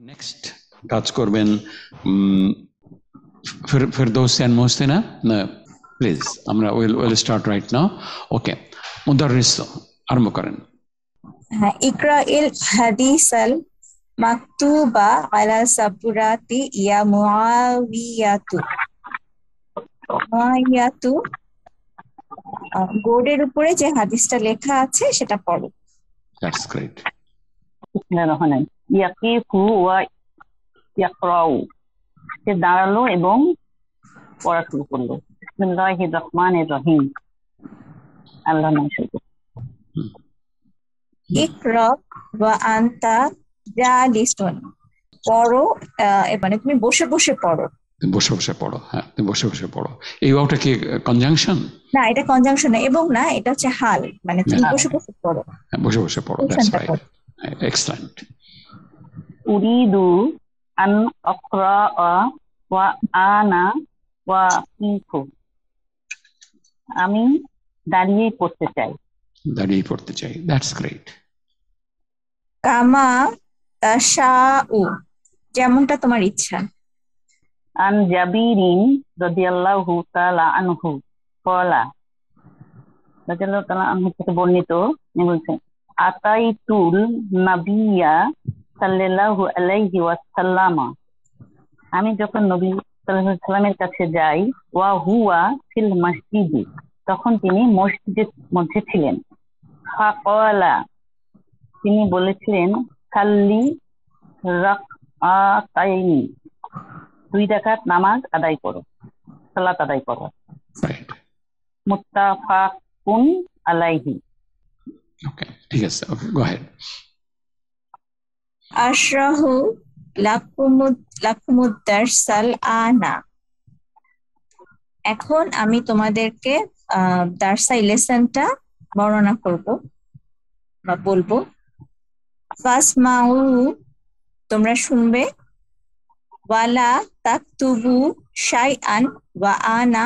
Next কাজ করবেন Firdous and মুহসিনা, please আমরা উইল স্টার্ট রাইট নাও। ওকে, মুদাররিস আরম্ভ করেন। হ্যাঁ, ইকরাইল হাদিসাল মাকতুবা আলা সাবুরাতি ইয়া মুআওয়াইয়াতু, বোর্ডের উপরে যে হাদিসটা লেখা আছে সেটা পড়ো। That's great. বিসমিল্লাহির ইয়াকিফু ওয়া ইয়াকরাউ, সে দাঁড়ালো এবং পড়া শুরু করলো। বিসমিল্লাহির রহমানির রহিম। আল্লাহ নাম শুরু। ইকরা ওয়া আনতা জালিসুন, পড়ো, মানে তুমি বসে বসে পড়ো। বসে বসে পড়ো, হ্যাঁ তুমি বসে বসে পড়ো। এই ওয়াওটা কি কনজাংশন? না, এটা কনজাংশন না, এবং না, এটা হচ্ছে হাল, মানে তুমি বসে বসে পড়ো। হ্যাঁ, বসে বসে পড়ো। That's right, excellent. উরিদু আন আকরা ওয়া আনা ওয়া ইফু, আমি দাঁড়িয়ে পড়তে চাই। দাঁড়িয়ে পড়তে চাই, দ্যাটস গ্রেট। কামা তাশাউ, যেমনটা তোমার ইচ্ছা। আন জাবিরিন রাদিয়াল্লাহু তাআলা আনহু ক্বালা, রাদিয়াল্লাহু তাআলা আনহু থেকে বর্ণিত, তিনি বলছেন আতাইতুল নাবিয়্যা সাল্লাল্লাহু আলাইহি ওয়াসাল্লাম, আমি যখন নবী সাল্লাল্লাহু আলাইহি ওয়াসাল্লামের কাছে যাই, ওয়া হুয়া ফিল মসজিদি, তখন তিনি মসজিদের মধ্যে ছিলেন। ফাকালা, তিনি বলেছিলেন সাল্লি রাকআতাইনি, 2 রাকাত নামাজ আদায় করো, সালাত আদায় করো। মুত্তাফাকুন আলাইহি। ওকে, ঠিক আছে, ওকে, গো অ্যাহেড। আশরাহু লাকুমুদ দারসাল আনা, এখন আমি তোমাদেরকে দারসাই লেসনটা বর্ণনা করব বা বলবো। ফাসমাউ, তোমরা শুনবে। ওয়ালা তাকতুবু শাইআন ওয়া আনা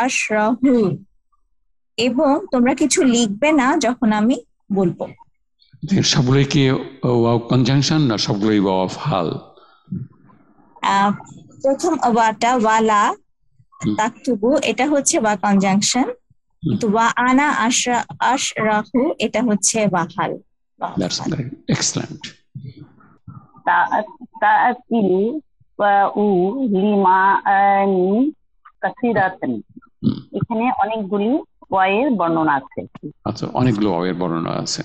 আশরাহু, এবং তোমরা কিছু লিখবে না যখন আমি বলবো। সবগুলোই কি ওয়াও কনজাংশন না সবগুলোই ওয়াও অফ হাল? প্রথম ওয়াটা ওয়ালা তাকতুবু, এটা হচ্ছে ওয়া কনজাংশন, কিন্তু ওয়া আনা আশরাহু এটা হচ্ছে ওয়া হাল। That's great, excellent. তাআতিলু ওয়া লিমাআনি কাসিরাতান, এখানে অনেকগুলি ওয়ায়ের বর্ণনা আছে। আচ্ছা, অনেকগুলো ওয়ায়ের বর্ণনা আছে।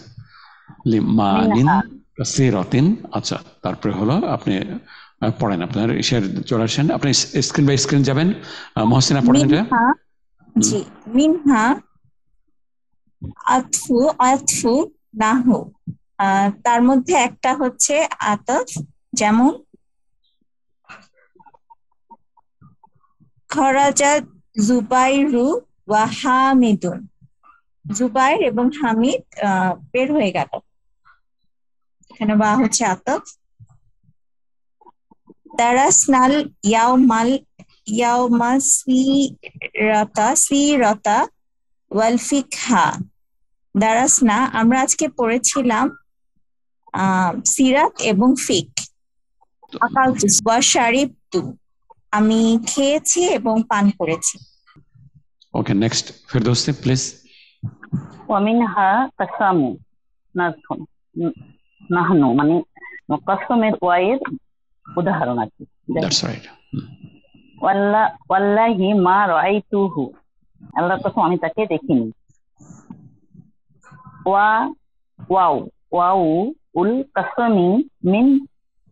লিমানিন কাসিরাতিন, আচ্ছা, তারপরে হলো আপনি পড়েন, আপনার ইশার চলে আসেন, আপনি স্ক্রিন বাই স্ক্রিন যাবেন। মহসিনা পড়েন এটা। জি, মিনহা আতফু নাহু, তার মধ্যে একটা হচ্ছে আতফ, যেমন খরাজা জুবাইরু ওয়া হামিদুন, জুবাইর এবং হামিদ বের হয়ে গেল, এখানে বা হচ্ছে আতফ। দারাসনাল ইয়াউমা সিরাতা ওয়াল ফিকহা, দারাসনা, আমরা আজকে পড়েছিলাম সিরাত এবং ফিক। আকালতু ওয়া শারিবতু, আমি খেয়েছি এবং পান করেছি। ওকে, নেক্সট ফিরদৌস প্লিজ। ওয়া মিনহা কাসামু নাহনু, মানে কসমের ওয়ায়ের উদাহরণ আছে। That's right. ওয়াল্লাহি মা রাআইতুহু, আল্লাহর কসম আমি তাকে দেখিনি। ওয়াউ উল কাসমি মিন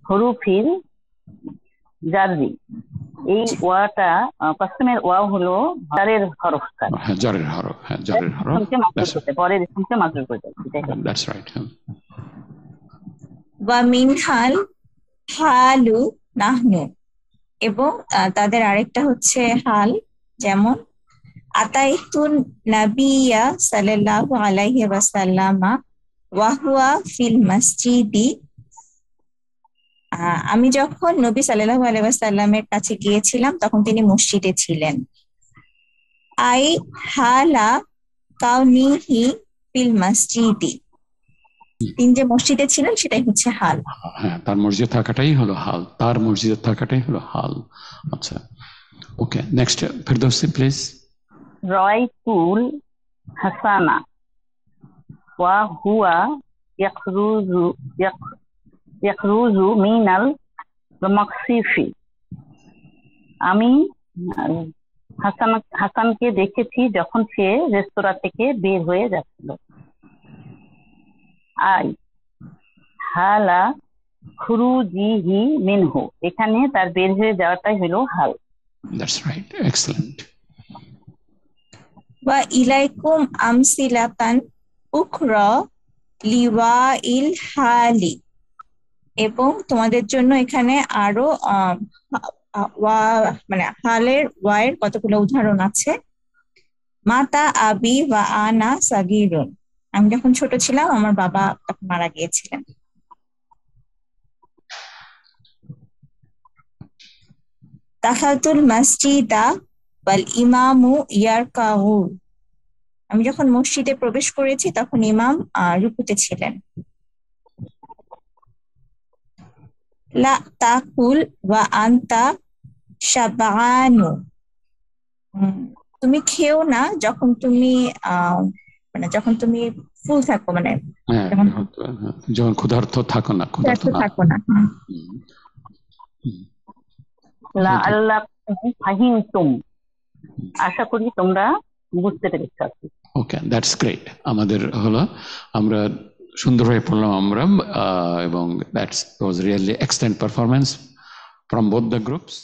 হুরুফিল জাররি, এই ওয়াটা কসমের ওয়াও হলো জারের হরফ। হ্যাঁ, জারের হরফ, হ্যাঁ জারের হরফ, পরের ইসমকে মাজরুর করে দেয়। That's right. ওয়া মিনহাল হালু নাহনু, এবং তাদের আরেকটা হচ্ছে হাল, যেমন আতাইতুন নাবিয়্যা সাল্লাল্লাহু আলাইহি ওয়াসাল্লামা ওয়া হুয়া ফিল মসজিদি, আমি যখন নবী সাল্লাল্লাহু আলাইহি ওয়াসাল্লামের কাছে গিয়েছিলাম তখন তিনি মসজিদে ছিলেন। আই হালা কাউনিহি ফিল মসজিদি, তিনি যে মসজিদে ছিলেন সেটাই হচ্ছে হাল। হ্যাঁ, তার মসজিদে থাকাটাই হলো হাল, তার মসজিদে থাকাটাই হলো হাল। আচ্ছা, ওকে, নেক্সট ফেরদৌসি প্লিজ। রাইতুল হাসানা ওয়া হুয়া ইয়াখরুজু মিনাল মাকসিফি। আমি হাসানকে দেখেছি যখন সে রেস্তোরাঁ থেকে বের হয়ে যাচ্ছিল। আই হালা খুরুজিহি মিনহু, এখানে তার বের হয়ে যাওয়াটাই হলো হাল। That's right, excellent. ওয়া ইলাইকুম আমসিলাতান উখরা লিওয়াইল হালি, এবং তোমাদের জন্য এখানে আরো মানে হালের ওয়াইয়ের কতগুলো উদাহরণ আছে। মাতা আবি ওয়া আনা সাগীরুন, আমি যখন ছোট ছিলাম আমার বাবা তখন মারা গিয়েছিলেন। দাখালতুল মাসজিদা ওয়াল ইমামু ইয়ারকাউ, আমি যখন মসজিদে প্রবেশ করেছি তখন ইমাম রুকুতে ছিলেন। লা তাকুল ওয়া আনতা শাবানু, তুমি খেও না যখন তুমি মানে যখন তুমি ফুল থাকো, মানে যখন ক্ষুধার্ত থাকো না, ক্ষুধার্ত থাকো না। লাআল্লাকুম ফাহিমতুম, আশা করি তোমরা বুঝতে পেরেছ। ওকে, দ্যাটস গ্রেট। আমাদের হলো আমরা সুন্দর হয়ে পড়লাম আমরা, এবং that's was really excellent performance from both the groups.